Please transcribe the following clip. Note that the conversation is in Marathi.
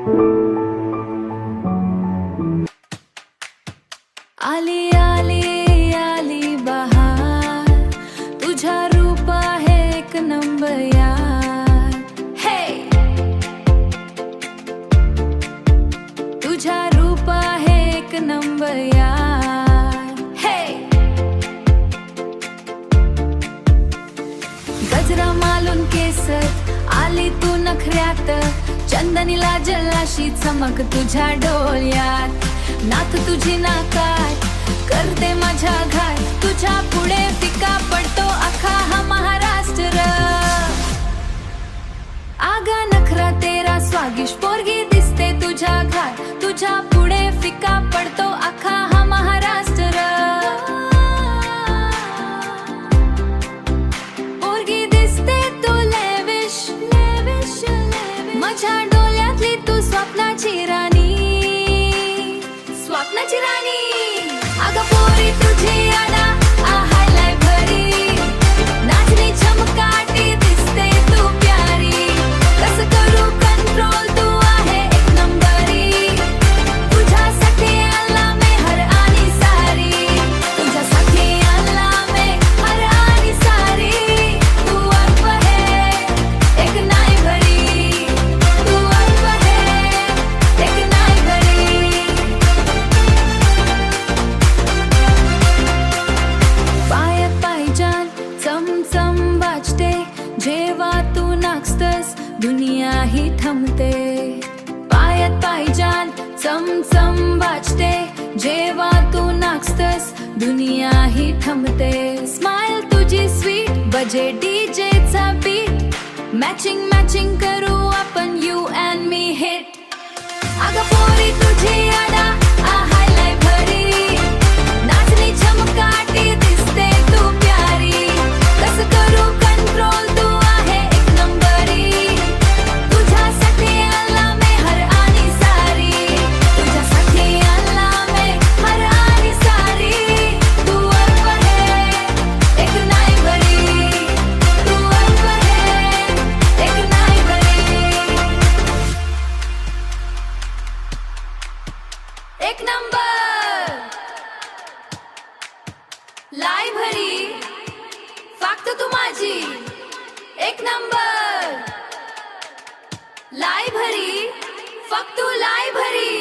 आली आली आली बहार, तुझा रूप आहे एक नंबर यार. हे तुझा रूप आहे एक नंबर यार. हे गजरा मालून केसत आली तू नखऱ्यात, चंदनीला जलाशी चमक तुझ्या डोळ्यात. नाथ तुझी नाकात करते माझ्या घाट, तुझ्या पुढे फिका पडतो अख्खा हा महाराष्ट्र. आगा नखरा तेरा स्वागिश पोरगी दिसते तुझ्या घाट, तुझ्या पुढे फिका पडतो अख्खा हा महाराष्ट्र. पोरगी दिसते तू लेविश लेविश लेविश, माझ्या डोळ्यातली तू स्वप्नाची राणी, स्वप्नाची राणी. अगं पोरी तुझी आडा हायलाय भरी, नाचणी चमकाटी दिसते तू प्यारी. कसं करू कंट्रोल तू आहे एक नंबरी, तुझ्यासाठी आला मे हर आणि सारी, तुझ्यासाठी आला मे हर आणि सारी. तू अर्प है एक नाही भरी, तू अर्प है एक नाही भरी. पायात पायजान चमचम वाजते, जेव्हा तू नाचतस दुनिया ही थांबते. पायात पायजान चमचम वाजते, जेव्हा तू नाचतस दुनिया ही थांबते. स्माइल तुझी स्वीट बजे डीजेचा बीट, मॅचिंग मॅचिंग करू आपण यू अँड मी हिट. अगं पोरी तुझी आडा हायलाय भरी, नाचणी चमकाटी दिसते तू प्यारी. कसं करू कंट्रोल तू आहे एक नंबरी, तुझ्यासाठी आला मे हर आणि सारी, तुझ्यासाठी आला मे हर आणि सारी. तू अर्प है एक नाही भरी, तू अर्प है एक नाही भरी. एक नंबर लाई भरी, फक्त तू माझी. एक नंबर लाई भरी, फक्त तू लाई भरी.